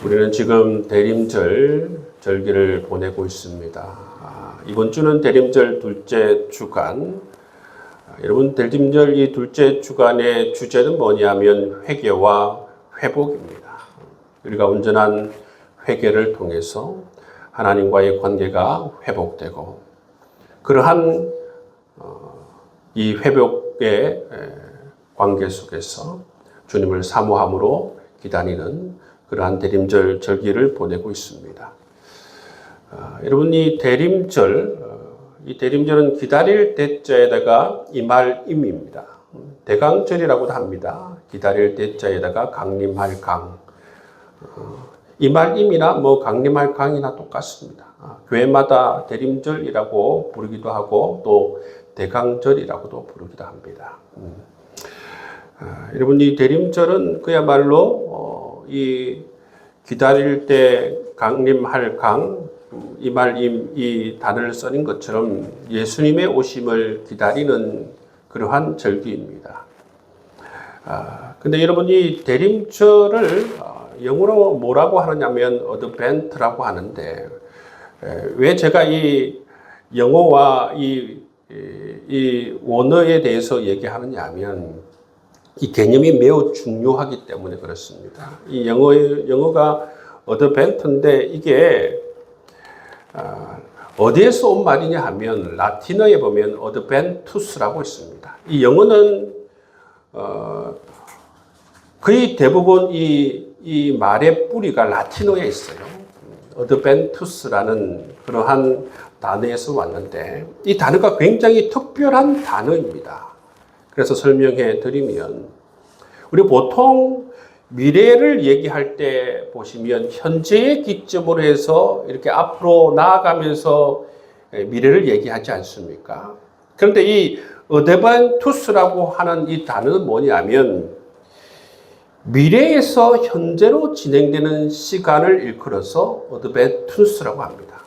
우리는 지금 대림절 절기를 보내고 있습니다. 이번 주는 대림절 둘째 주간. 여러분, 대림절 이 둘째 주간의 주제는 뭐냐면 회개와 회복입니다. 우리가 온전한 회개를 통해서 하나님과의 관계가 회복되고, 그러한 이 회복의 관계 속에서 주님을 사모함으로 기다리는 그러한 대림절 절기를 보내고 있습니다. 여러분, 이 대림절은 기다릴 대자에다가 이말임입니다. 대강절이라고도 합니다. 기다릴 대자에다가 강림할 강. 이말임이나 강림할 강이나 똑같습니다. 교회마다 대림절이라고 부르기도 하고 또 대강절이라고도 부르기도 합니다. 여러분, 이 대림절은 그야말로 이 기다릴 때 강림할 강, 이말임 이 단어를 써낸 것처럼 예수님의 오심을 기다리는 그러한 절기입니다. 근데 여러분, 이 대림절을 영어로 뭐라고 하느냐면 어드벤트라고 하는데, 왜 제가 이 영어와 이 원어에 대해서 얘기하느냐 하면 이 개념이 매우 중요하기 때문에 그렇습니다. 이 영어가 어드벤트인데 이게 어디에서 온 말이냐 하면 라틴어에 보면 어드벤투스라고 있습니다. 이 영어는 거의 대부분 이 말의 뿌리가 라틴어에 있어요. 어드벤투스라는 그러한 단어에서 왔는데 이 단어가 굉장히 특별한 단어입니다. 그래서 설명해 드리면, 우리 보통 미래를 얘기할 때 보시면 현재의 기점으로 해서 이렇게 앞으로 나아가면서 미래를 얘기하지 않습니까? 그런데 이 어드벤투스라고 하는 이 단어는 뭐냐면 미래에서 현재로 진행되는 시간을 일컬어서 어드벤투스라고 합니다.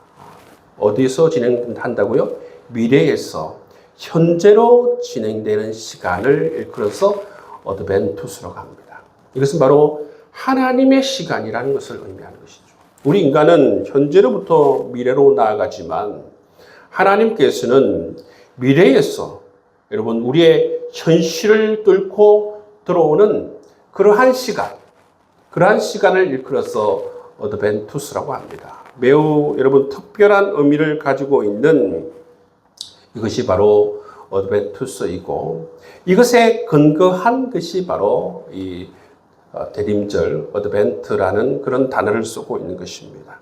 어디서 진행한다고요? 미래에서 현재로 진행되는 시간을 일컬어서 어드벤투스라고 합니다. 이것은 바로 하나님의 시간이라는 것을 의미하는 것이죠. 우리 인간은 현재로부터 미래로 나아가지만 하나님께서는 미래에서 여러분 우리의 현실을 뚫고 들어오는 그러한 시간을 일컬어서 어드벤투스라고 합니다. 매우 여러분 특별한 의미를 가지고 있는 이것이 바로 어드벤투스이고, 이것에 근거한 것이 바로 이 대림절, 어드벤트라는 그런 단어를 쓰고 있는 것입니다.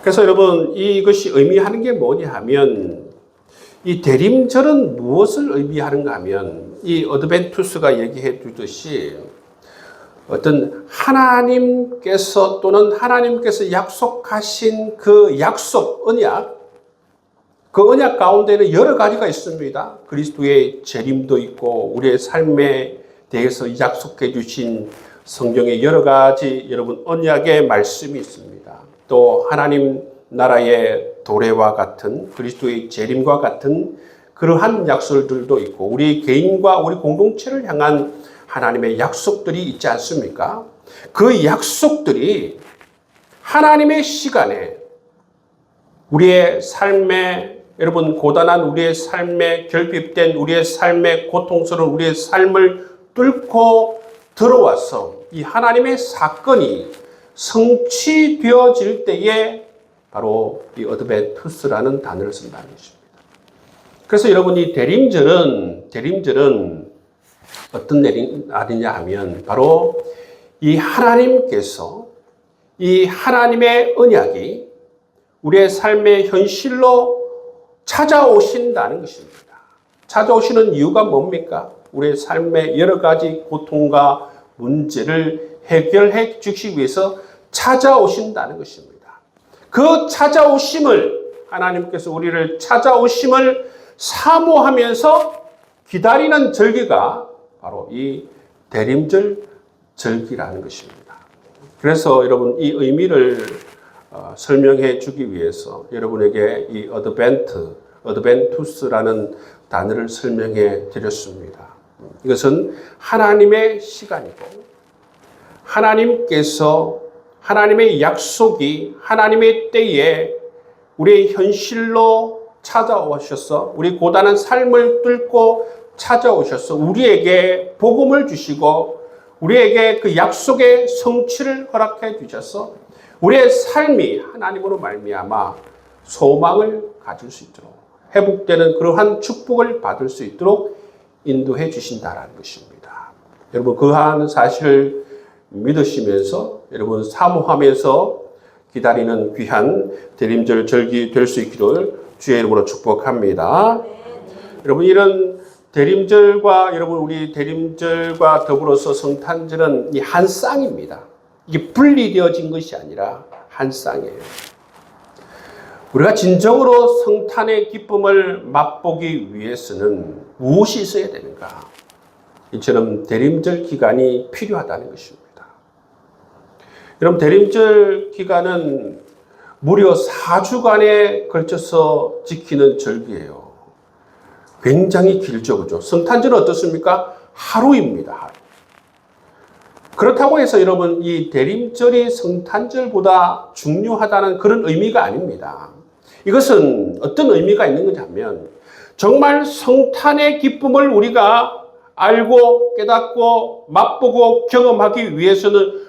그래서 여러분, 이것이 의미하는 게 뭐냐 하면, 이 대림절은 무엇을 의미하는가 하면, 이 어드벤투스가 얘기해 주듯이 어떤 하나님께서 또는 하나님께서 약속하신 그 약속, 언약, 그 언약 가운데는 여러 가지가 있습니다. 그리스도의 재림도 있고 우리의 삶에 대해서 약속해 주신 성경의 여러 가지 여러분 언약의 말씀이 있습니다. 또 하나님 나라의 도래와 같은 그리스도의 재림과 같은 그러한 약속들도 있고 우리 개인과 우리 공동체를 향한 하나님의 약속들이 있지 않습니까? 그 약속들이 하나님의 시간에 우리의 삶에 여러분 고단한 우리의 삶에 결핍된 우리의 삶의 고통스러운 우리의 삶을 뚫고 들어와서 이 하나님의 사건이 성취되어질 때에 바로 이 어드벤투스라는 단어를 쓴다는 것입니다. 그래서 여러분 이 대림절은 어떤 날이냐 하면 바로 이 하나님께서 이 하나님의 언약이 우리의 삶의 현실로 찾아오신다는 것입니다. 찾아오시는 이유가 뭡니까? 우리의 삶의 여러 가지 고통과 문제를 해결해 주시기 위해서 찾아오신다는 것입니다. 그 찾아오심을 하나님께서 우리를 찾아오심을 사모하면서 기다리는 절기가 바로 이 대림절 절기라는 것입니다. 그래서 여러분 이 의미를 설명해 주기 위해서 여러분에게 이 어드벤투스라는 단어를 설명해 드렸습니다. 이것은 하나님의 시간이고 하나님께서 하나님의 약속이 하나님의 때에 우리의 현실로 찾아오셔서 우리 고단한 삶을 뚫고 찾아오셔서 우리에게 복음을 주시고 우리에게 그 약속의 성취를 허락해 주셔서 우리의 삶이 하나님으로 말미암아 소망을 가질 수 있도록 회복되는 그러한 축복을 받을 수 있도록 인도해 주신다는 것입니다. 여러분 그러한 사실을 믿으시면서 여러분 사모하면서 기다리는 귀한 대림절 절기 될 수 있기를 주의 이름으로 축복합니다. 여러분 이런 대림절과 여러분 우리 대림절과 더불어서 성탄절은 이 한 쌍입니다. 이게 분리되어진 것이 아니라 한 쌍이에요. 우리가 진정으로 성탄의 기쁨을 맛보기 위해서는 무엇이 있어야 되는가? 이처럼 대림절 기간이 필요하다는 것입니다. 여러분 대림절 기간은 무려 4주간에 걸쳐서 지키는 절기예요. 굉장히 길죠, 그죠? 성탄절은 어떻습니까? 하루입니다. 하루. 그렇다고 해서 여러분 이 대림절이 성탄절보다 중요하다는 그런 의미가 아닙니다. 이것은 어떤 의미가 있는 건지 하면 정말 성탄의 기쁨을 우리가 알고 깨닫고 맛보고 경험하기 위해서는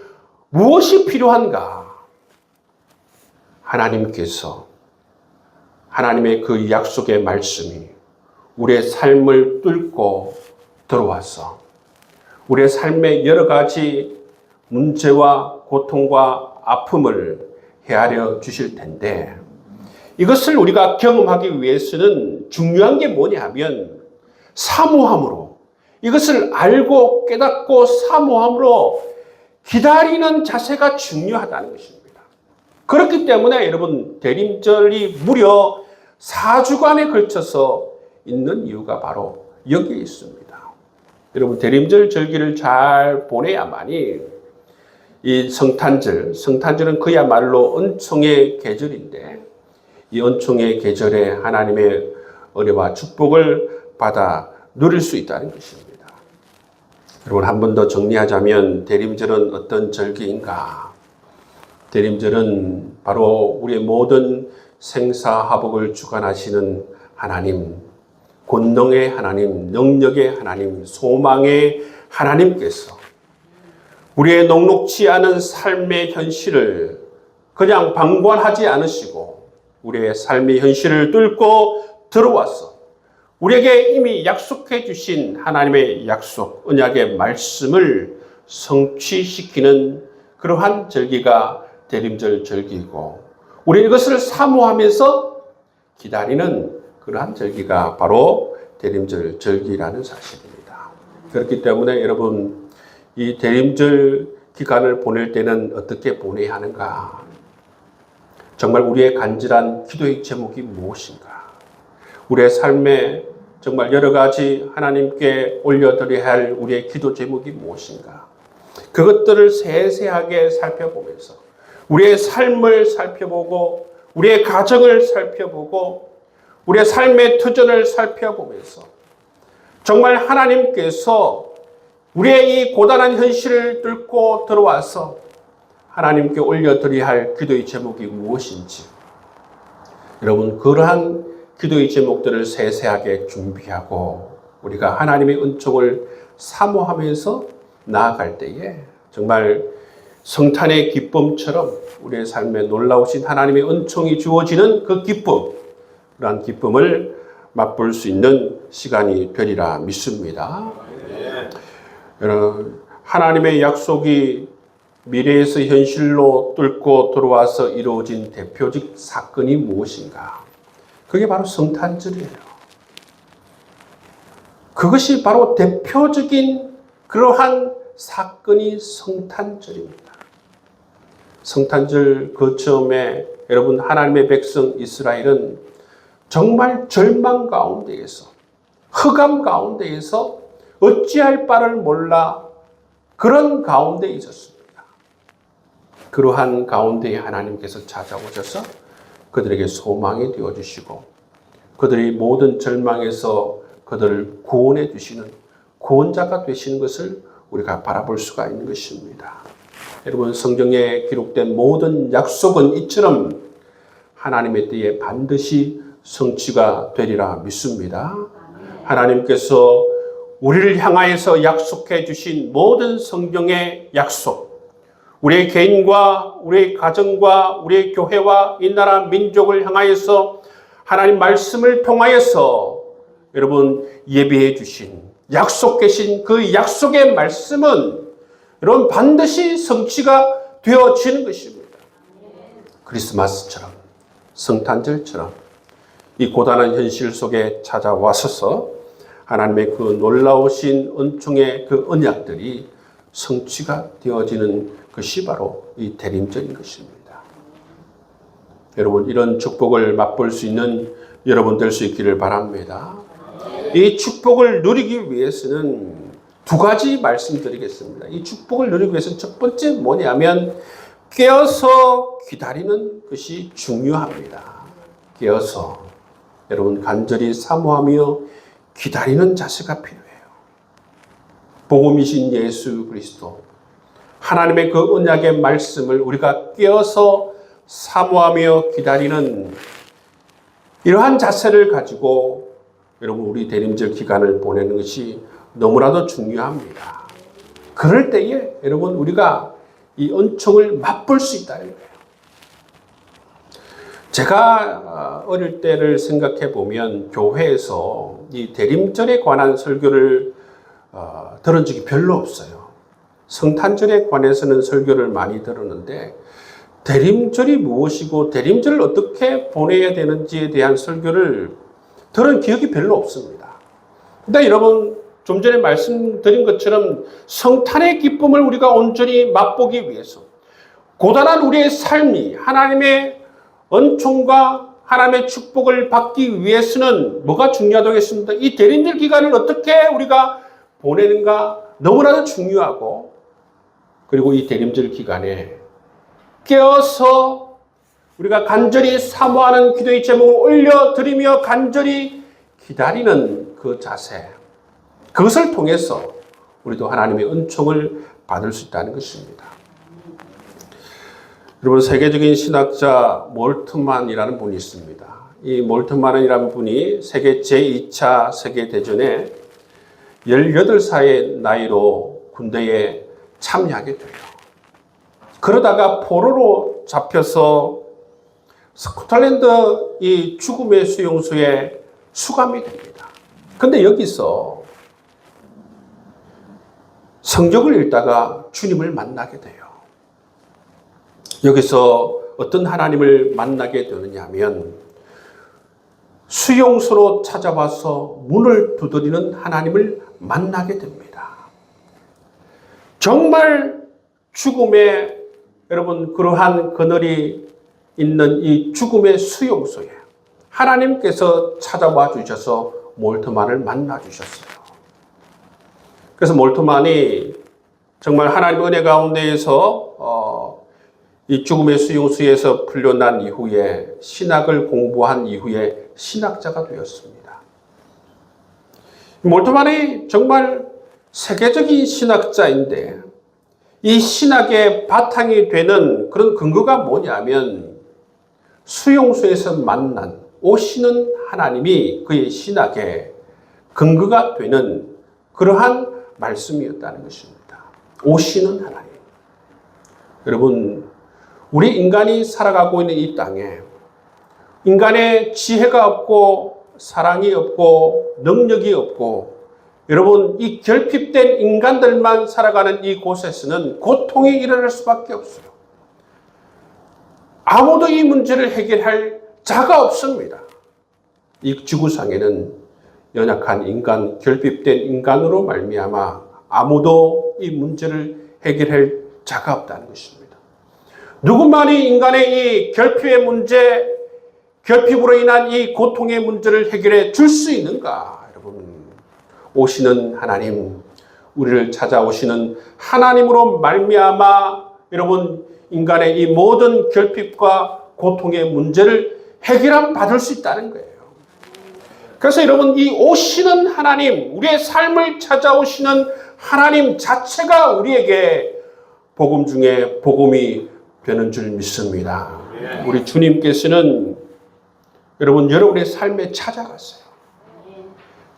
무엇이 필요한가? 하나님께서 하나님의 그 약속의 말씀이 우리의 삶을 뚫고 들어와서 우리의 삶의 여러 가지 문제와 고통과 아픔을 헤아려 주실 텐데 이것을 우리가 경험하기 위해서는 중요한 게 뭐냐 하면 사모함으로 이것을 알고 깨닫고 사모함으로 기다리는 자세가 중요하다는 것입니다. 그렇기 때문에 여러분 대림절이 무려 4주간에 걸쳐서 있는 이유가 바로 여기에 있습니다. 여러분 대림절 절기를 잘 보내야만이 이 성탄절은 그야말로 은총의 계절인데 이 은총의 계절에 하나님의 은혜와 축복을 받아 누릴 수 있다는 것입니다. 여러분 한 번 더 정리하자면 대림절은 어떤 절기인가? 대림절은 바로 우리의 모든 생사화복을 주관하시는 하나님, 권능의 하나님, 능력의 하나님, 소망의 하나님께서 우리의 녹록지 않은 삶의 현실을 그냥 방관하지 않으시고 우리의 삶의 현실을 뚫고 들어와서 우리에게 이미 약속해 주신 하나님의 약속, 언약의 말씀을 성취시키는 그러한 절기가 대림절 절기이고 우리는 이것을 사모하면서 기다리는 그러한 절기가 바로 대림절 절기라는 사실입니다. 그렇기 때문에 여러분 이 대림절 기간을 보낼 때는 어떻게 보내야 하는가? 정말 우리의 간절한 기도의 제목이 무엇인가? 우리의 삶에 정말 여러 가지 하나님께 올려드려야 할 우리의 기도 제목이 무엇인가? 그것들을 세세하게 살펴보면서 우리의 삶을 살펴보고 우리의 가정을 살펴보고 우리의 삶의 터전을 살펴보면서 정말 하나님께서 우리의 이 고단한 현실을 뚫고 들어와서 하나님께 올려드려야 할 기도의 제목이 무엇인지 여러분 그러한 기도의 제목들을 세세하게 준비하고 우리가 하나님의 은총을 사모하면서 나아갈 때에 정말 성탄의 기쁨처럼 우리의 삶에 놀라우신 하나님의 은총이 주어지는 그 기쁨, 그러한 기쁨을 맛볼 수 있는 시간이 되리라 믿습니다. 여러분, 하나님의 약속이 미래에서 현실로 뚫고 들어와서 이루어진 대표적 사건이 무엇인가? 그게 바로 성탄절이에요. 그것이 바로 대표적인 그러한 사건이 성탄절입니다. 성탄절 그 즈음에 여러분 하나님의 백성 이스라엘은 정말 절망 가운데에서 흑암 가운데에서 어찌할 바를 몰라 그런 가운데 있었습니다. 그러한 가운데에 하나님께서 찾아오셔서 그들에게 소망이 되어주시고 그들이 모든 절망에서 그들을 구원해 주시는 구원자가 되시는 것을 우리가 바라볼 수가 있는 것입니다. 여러분, 성경에 기록된 모든 약속은 이처럼 하나님의 때에 반드시 성취가 되리라 믿습니다. 하나님께서 우리를 향하여서 약속해 주신 모든 성경의 약속, 우리의 개인과 우리의 가정과 우리의 교회와 이 나라 민족을 향하여서 하나님 말씀을 통하여서 여러분 예비해 주신 약속해 주신 그 약속의 말씀은 여러분 반드시 성취가 되어지는 것입니다. 크리스마스처럼, 성탄절처럼 이 고단한 현실 속에 찾아와서서 하나님의 그 놀라우신 은총의 그 언약들이 성취가 되어지는 것이 바로 이 대림절인 것입니다. 여러분, 이런 축복을 맛볼 수 있는 여러분 될 수 있기를 바랍니다. 이 축복을 누리기 위해서는 두 가지 말씀드리겠습니다. 이 축복을 누리기 위해서는 첫 번째 뭐냐면 깨어서 기다리는 것이 중요합니다. 깨어서 여러분 간절히 사모하며 기다리는 자세가 필요해요. 복음이신 예수 그리스도, 하나님의 그 언약의 말씀을 우리가 깨어서 사모하며 기다리는 이러한 자세를 가지고 여러분 우리 대림절 기간을 보내는 것이 너무나도 중요합니다. 그럴 때에 여러분 우리가 이 은총을 맛볼 수 있다는 거예요. 제가 어릴 때를 생각해 보면 교회에서 이 대림절에 관한 설교를 들은 적이 별로 없어요. 성탄절에 관해서는 설교를 많이 들었는데 대림절이 무엇이고 대림절을 어떻게 보내야 되는지에 대한 설교를 들은 기억이 별로 없습니다. 근데 여러분 좀 전에 말씀드린 것처럼 성탄의 기쁨을 우리가 온전히 맛보기 위해서 고단한 우리의 삶이 하나님의 은총과 하나님의 축복을 받기 위해서는 뭐가 중요하겠습니까? 이 대림절 기간을 어떻게 우리가 보내는가 너무나도 중요하고, 그리고 이 대림절 기간에 깨어서 우리가 간절히 사모하는 기도의 제목을 올려드리며 간절히 기다리는 그 자세, 그것을 통해서 우리도 하나님의 은총을 받을 수 있다는 것입니다. 여러분, 세계적인 신학자 몰트만이라는 분이 있습니다. 이 몰트만이라는 분이 세계 제2차 세계대전에 18살의 나이로 군대에 참여하게 돼요. 그러다가 포로로 잡혀서 스코틀랜드 이 죽음의 수용소에 수감이 됩니다. 근데 여기서 성경을 읽다가 주님을 만나게 돼요. 여기서 어떤 하나님을 만나게 되느냐 하면 수용소로 찾아와서 문을 두드리는 하나님을 만나게 됩니다. 정말 죽음의 여러분 그러한 그늘이 있는 이 죽음의 수용소에 하나님께서 찾아와 주셔서 몰트만을 만나 주셨어요. 그래서 몰트만이 정말 하나님의 은혜 가운데에서 이 죽음의 수용소에서 풀려난 이후에 신학을 공부한 이후에 신학자가 되었습니다. 몰트만이 정말 세계적인 신학자인데 이 신학의 바탕이 되는 그런 근거가 뭐냐면 수용소에서 만난 오시는 하나님이 그의 신학의 근거가 되는 그러한 말씀이었다는 것입니다. 오시는 하나님. 여러분, 우리 인간이 살아가고 있는 이 땅에 인간의 지혜가 없고 사랑이 없고 능력이 없고 여러분 이 결핍된 인간들만 살아가는 이 곳에서는 고통이 일어날 수밖에 없어요. 아무도 이 문제를 해결할 자가 없습니다. 이 지구상에는 연약한 인간, 결핍된 인간으로 말미암아 아무도 이 문제를 해결할 자가 없다는 것입니다. 누구만이 인간의 이 결핍의 문제, 결핍으로 인한 이 고통의 문제를 해결해 줄 수 있는가? 여러분, 오시는 하나님, 우리를 찾아오시는 하나님으로 말미암아 여러분 인간의 이 모든 결핍과 고통의 문제를 해결함 받을 수 있다는 거예요. 그래서 여러분 이 오시는 하나님, 우리의 삶을 찾아오시는 하나님 자체가 우리에게 복음 중에 복음이 되는 줄 믿습니다. 우리 주님께서는 여러분의 삶에 찾아갔어요.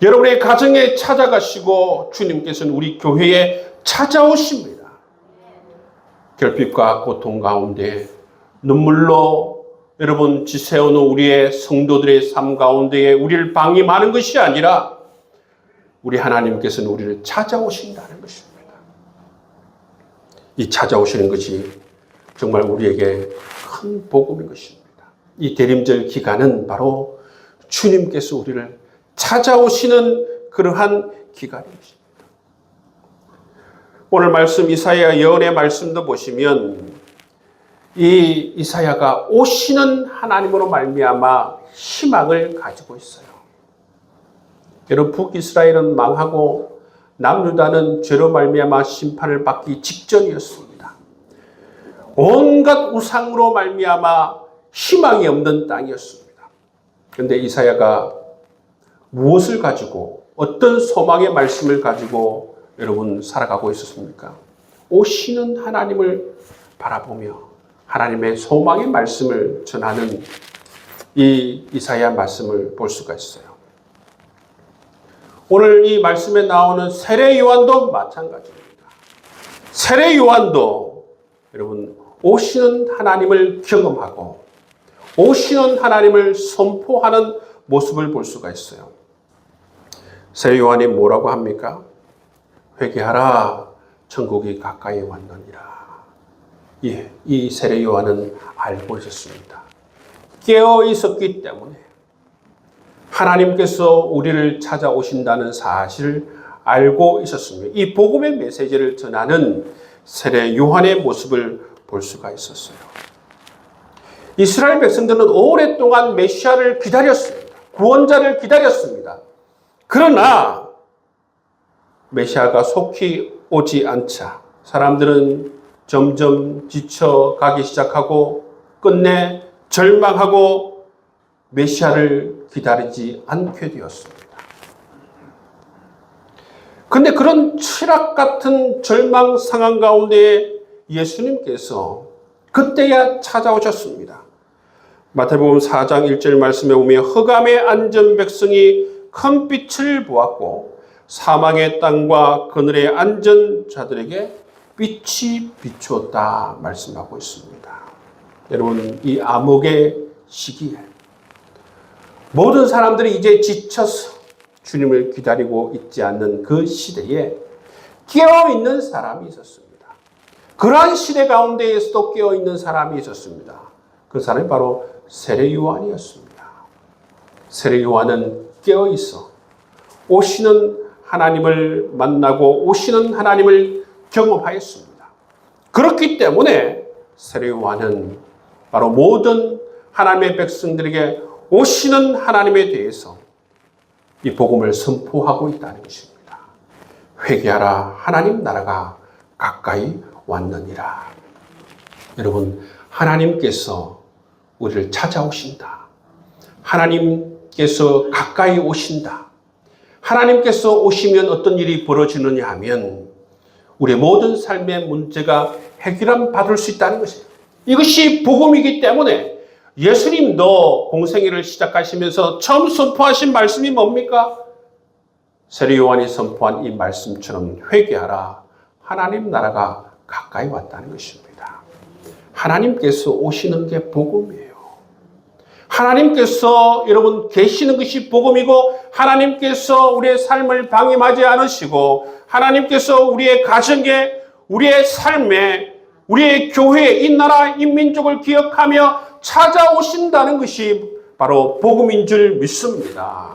여러분의 가정에 찾아가시고 주님께서는 우리 교회에 찾아오십니다. 결핍과 고통 가운데 눈물로 여러분 지새우는 우리의 성도들의 삶 가운데에 우리를 방임하는 것이 아니라 우리 하나님께서는 우리를 찾아오신다는 것입니다. 이 찾아오시는 것이 정말 우리에게 큰 복음인 것입니다. 이 대림절 기간은 바로 주님께서 우리를 찾아오시는 그러한 기간입니다. 오늘 말씀 이사야 예언의 말씀도 보시면 이 이사야가 오시는 하나님으로 말미암아 희망을 가지고 있어요. 여러분 북이스라엘은 망하고 남유다는 죄로 말미암아 심판을 받기 직전이었습니다. 온갖 우상으로 말미암아 희망이 없는 땅이었습니다. 그런데 이사야가 무엇을 가지고 어떤 소망의 말씀을 가지고 여러분 살아가고 있었습니까? 오시는 하나님을 바라보며 하나님의 소망의 말씀을 전하는 이 이사야 말씀을 볼 수가 있어요. 오늘 이 말씀에 나오는 세례 요한도 마찬가지입니다. 세례 요한도 여러분 오시는 하나님을 경험하고 오시는 하나님을 선포하는 모습을 볼 수가 있어요. 세례 요한이 뭐라고 합니까? 회개하라, 천국이 가까이 왔느니라. 예, 이 세례 요한은 알고 있었습니다. 깨어 있었기 때문에 하나님께서 우리를 찾아오신다는 사실을 알고 있었습니다. 이 복음의 메시지를 전하는 세례 요한의 모습을 볼 수가 있었어요. 이스라엘 백성들은 오랫동안 메시아를 기다렸습니다. 구원자를 기다렸습니다. 그러나 메시아가 속히 오지 않자 사람들은 점점 지쳐가기 시작하고 끝내 절망하고 메시아를 기다리지 않게 되었습니다. 그런데 그런 추락 같은 절망 상황 가운데 예수님께서 그때야 찾아오셨습니다. 마태복음 4장 1절 말씀에 보면 흑암에 앉은 백성이 큰 빛을 보았고 사망의 땅과 그늘에 앉은 자들에게 빛이 비추었다 말씀하고 있습니다. 여러분 이 암흑의 시기에 모든 사람들이 이제 지쳐서 주님을 기다리고 있지 않는 그 시대에 깨어있는 사람이 있었습니다. 그러한 시대 가운데에서도 깨어있는 사람이 있었습니다. 그 사람이 바로 세례 요한이었습니다. 세례 요한은 깨어있어 오시는 하나님을 만나고 오시는 하나님을 경험하였습니다. 그렇기 때문에 세례 요한은 바로 모든 하나님의 백성들에게 오시는 하나님에 대해서 이 복음을 선포하고 있다는 것입니다. 회개하라, 하나님 나라가 가까이 왔느니라. 여러분, 하나님께서 우리를 찾아오신다. 하나님께서 가까이 오신다. 하나님께서 오시면 어떤 일이 벌어지느냐 하면 우리의 모든 삶의 문제가 해결함 받을 수 있다는 것이에요. 이것이 복음이기 때문에 예수님도 공생애를 시작하시면서 처음 선포하신 말씀이 뭡니까? 세례 요한이 선포한 이 말씀처럼 회개하라. 하나님 나라가 가까이 왔다는 것입니다. 하나님께서 오시는 게 복음이에요. 하나님께서 여러분 계시는 것이 복음이고 하나님께서 우리의 삶을 방임하지 않으시고 하나님께서 우리의 가정에 우리의 삶에 우리의 교회에 이 나라 이 민족을 기억하며 찾아오신다는 것이 바로 복음인 줄 믿습니다.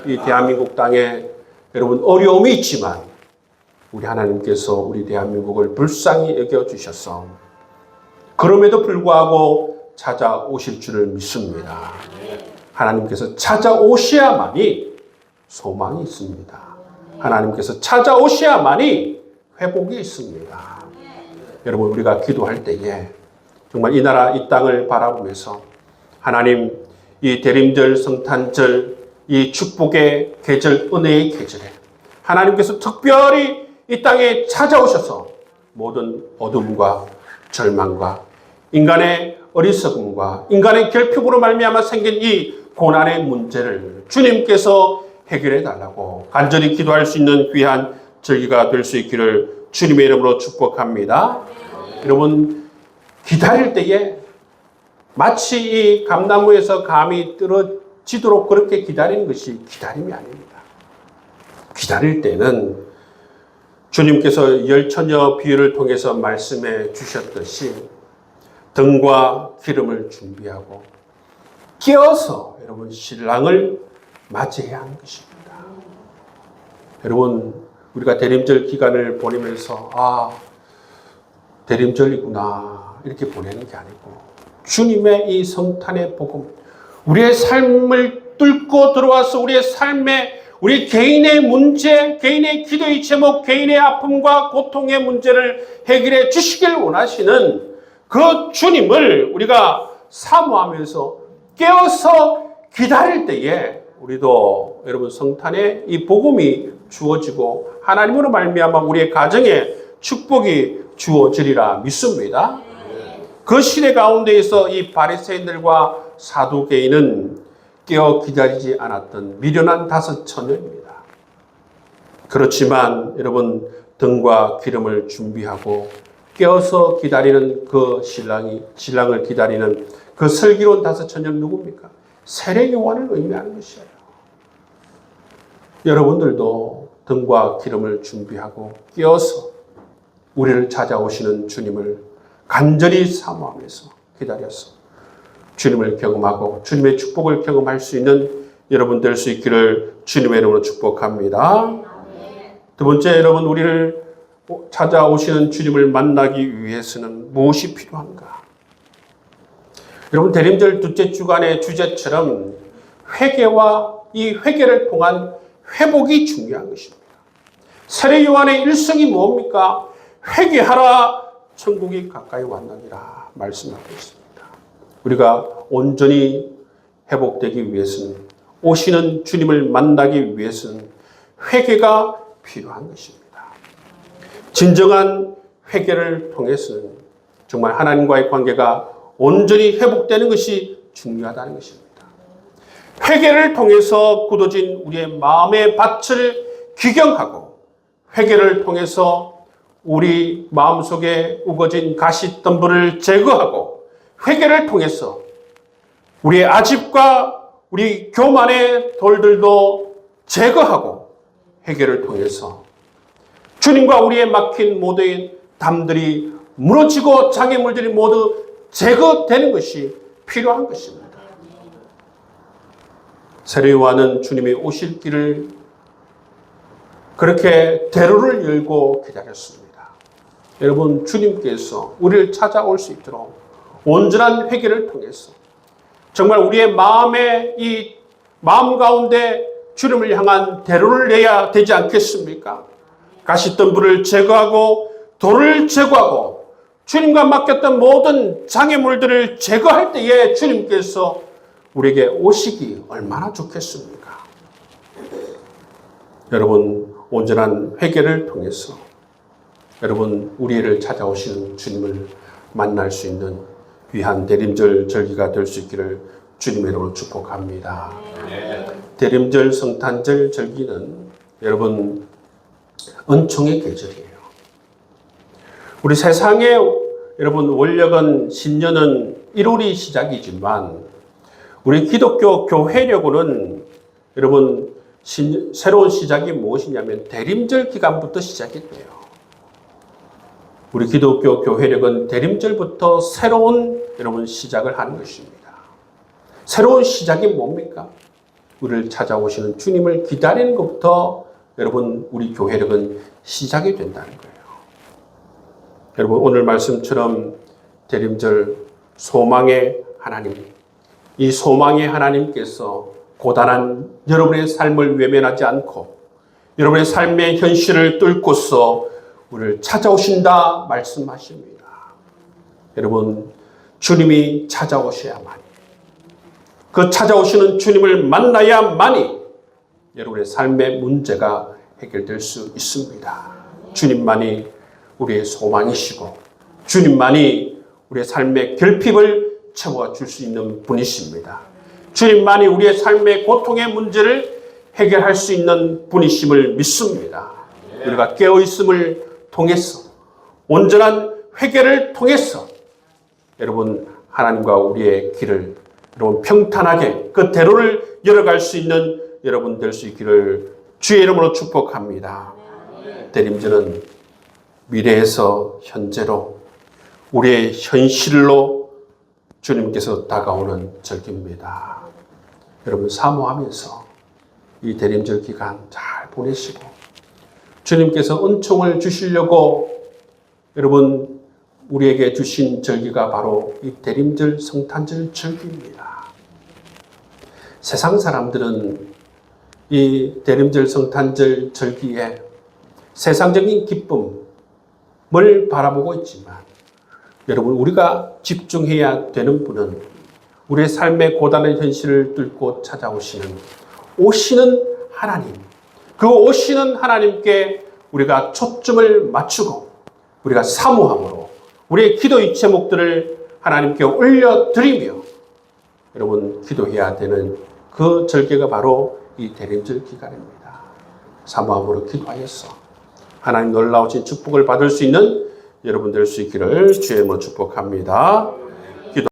이 대한민국 땅에 여러분 어려움이 있지만 우리 하나님께서 우리 대한민국을 불쌍히 여겨주셔서 그럼에도 불구하고 찾아오실 줄을 믿습니다. 하나님께서 찾아오셔야만이 소망이 있습니다. 하나님께서 찾아오셔야만이 회복이 있습니다. 여러분 우리가 기도할 때에 정말 이 나라 이 땅을 바라보면서 하나님 이 대림절 성탄절 이 축복의 계절 은혜의 계절에 하나님께서 특별히 이 땅에 찾아오셔서 모든 어둠과 절망과 인간의 어리석음과 인간의 결핍으로 말미암아 생긴 이 고난의 문제를 주님께서 해결해 달라고 간절히 기도할 수 있는 귀한 절기가 될 수 있기를 주님의 이름으로 축복합니다. 여러분, 기다릴 때에 마치 이 감나무에서 감이 떨어지도록 그렇게 기다리는 것이 기다림이 아닙니다. 기다릴 때는 주님께서 열처녀 비유를 통해서 말씀해 주셨듯이 등과 기름을 준비하고 깨어서 여러분 신랑을 맞이해야 하는 것입니다. 여러분, 우리가 대림절 기간을 보내면서 대림절이구나 이렇게 보내는 게 아니고 주님의 이 성탄의 복음, 우리의 삶을 뚫고 들어와서 우리의 삶에 우리 개인의 문제, 개인의 기도의 제목, 개인의 아픔과 고통의 문제를 해결해 주시길 원하시는 그 주님을 우리가 사모하면서 깨어서 기다릴 때에 우리도 여러분 성탄의 이 복음이 주어지고 하나님으로 말미암아 우리의 가정에 축복이 주어지리라 믿습니다. 그 시대 가운데에서 이 바리새인들과 사두개인은 깨어 기다리지 않았던 미련한 5 처녀입니다. 그렇지만 여러분 등과 기름을 준비하고 깨어서 기다리는 그 신랑을 기다리는 그 슬기로운 5 처녀는 누굽니까? 세례 요한을 의미하는 것이에요. 여러분들도 등과 기름을 준비하고 깨어서 우리를 찾아오시는 주님을 간절히 사모하면서 기다려서 주님을 경험하고 주님의 축복을 경험할 수 있는 여러분 될 수 있기를 주님의 이름으로 축복합니다. 두 번째, 여러분 우리를 찾아오시는 주님을 만나기 위해서는 무엇이 필요한가? 여러분 대림절 둘째 주간의 주제처럼 회개와 이 회개를 통한 회복이 중요한 것입니다. 세례 요한의 일성이 뭡니까? 회개하라 천국이 가까이 왔느니라 말씀하고 있습니다. 우리가 온전히 회복되기 위해서는 오시는 주님을 만나기 위해서는 회개가 필요한 것입니다. 진정한 회개를 통해서는 정말 하나님과의 관계가 온전히 회복되는 것이 중요하다는 것입니다. 회개를 통해서 굳어진 우리의 마음의 밭을 기경하고 회개를 통해서 우리 마음속에 우거진 가시덤불을 제거하고 회개를 통해서 우리의 아집과 우리 교만의 돌들도 제거하고 회개를 통해서 주님과 우리의 막힌 모든 담들이 무너지고 장애물들이 모두 제거되는 것이 필요한 것입니다. 세례 요한은 주님이 오실 길을 그렇게 대로를 열고 기다렸습니다. 여러분 주님께서 우리를 찾아올 수 있도록 온전한 회개를 통해서 정말 우리의 마음의 이 마음 가운데 주님을 향한 대로를 내야 되지 않겠습니까? 가시덤불을 제거하고 돌을 제거하고 주님과 맡겼던 모든 장애물들을 제거할 때에 주님께서 우리에게 오시기 얼마나 좋겠습니까? 여러분 온전한 회개를 통해서 여러분 우리를 찾아오시는 주님을 만날 수 있는 귀한 대림절 절기가 될 수 있기를 주님의 이름으로 축복합니다. 대림절 성탄절 절기는 여러분 은총의 계절이에요. 우리 세상에 여러분 원력은 신년은 1월이 시작이지만 우리 기독교 교회력으로는 여러분 새로운 시작이 무엇이냐면 대림절 기간부터 시작이 돼요. 우리 기독교 교회력은 대림절부터 새로운 여러분 시작을 하는 것입니다. 새로운 시작이 뭡니까? 우리를 찾아오시는 주님을 기다리는 것부터 여러분 우리 교회력은 시작이 된다는 거예요. 여러분 오늘 말씀처럼 대림절 소망의 하나님, 이 소망의 하나님께서 고단한 여러분의 삶을 외면하지 않고 여러분의 삶의 현실을 뚫고서 우리를 찾아오신다 말씀하십니다. 여러분 주님이 찾아오셔야만이 그 찾아오시는 주님을 만나야만이 여러분의 삶의 문제가 해결될 수 있습니다. 주님만이 우리의 소망이시고 주님만이 우리의 삶의 결핍을 채워줄 수 있는 분이십니다. 주님만이 우리의 삶의 고통의 문제를 해결할 수 있는 분이심을 믿습니다. 우리가 깨어있음을 통해서 온전한 회개를 통해서 여러분 하나님과 우리의 길을 여러분 평탄하게 그 대로를 열어갈 수 있는 여러분 될 수 있기를 주의 이름으로 축복합니다. 대림절은 미래에서 현재로 우리의 현실로 주님께서 다가오는 절기입니다. 여러분 사모하면서 이 대림절 기간 잘 보내시고 주님께서 은총을 주시려고 여러분 우리에게 주신 절기가 바로 이 대림절 성탄절 절기입니다. 세상 사람들은 이 대림절 성탄절 절기에 세상적인 기쁨을 바라보고 있지만 여러분 우리가 집중해야 되는 분은 우리의 삶의 고단한 현실을 뚫고 찾아오시는 오시는 하나님, 그 오시는 하나님께 우리가 초점을 맞추고 우리가 사모함으로 우리의 기도의 제목들을 하나님께 올려드리며 여러분 기도해야 되는 그 절기가 바로 이 대림절 기간입니다. 사모함으로 기도하여서 하나님 놀라우신 축복을 받을 수 있는 여러분 될 수 있기를 주의 이름으로 축복합니다.